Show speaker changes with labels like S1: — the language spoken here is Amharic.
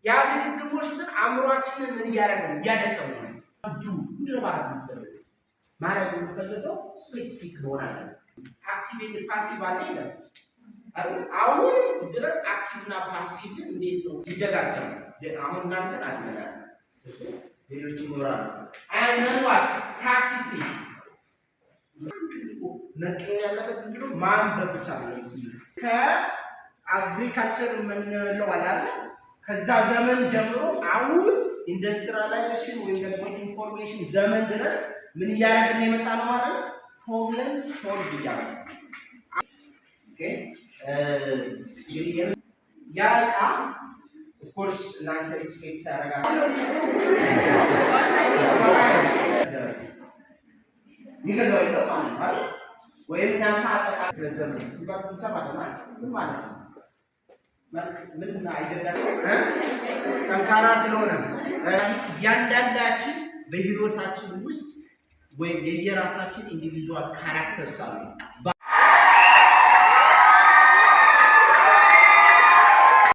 S1: ያ ድግግሞሽ ግን አእምሯችንን ምን እያደረገ እያደቀው ነው ምንድነው ማድረግ የምፈልገው ስፔሲፊክ ይሆናል አክቲቬትድ ፓሲቭ አለ ይላል አሁን ድረስ አክቲቭ እና ፓሲቭ እንዴት ነው ይደጋገማል አሁን እናንተ አድርገና ሌሎች ይኖራሉ and then what practicing መቀየር ያለበት ምንድነው ማንበብ ብቻ ነው ከአግሪካልቸር የምንለው አለ ከዛ ዘመን ጀምሮ አሁን ኢንዱስትሪያላይዜሽን ወይ ደግሞ ኢንፎርሜሽን ዘመን ድረስ ምን እያደረግን የመጣ ነው ማለት ነው ፕሮብለም ሶልቭ እያደረግን ኦኬ ያ ዕቃ ኦፍ ኮርስ እናንተ ኤክስፔክት ታደርጋላችሁ ይገዛው ይለው ማለት ወይም እናንተ አጠቃላይ ገንዘብ ሲባል እንሰማለን ማለት ነው ምን አይደለም ጠንካራ ስለሆነ እያንዳንዳችን በህይወታችን ውስጥ ወይም የየራሳችን ኢንዲቪጁዋል ካራክተርስ አሉ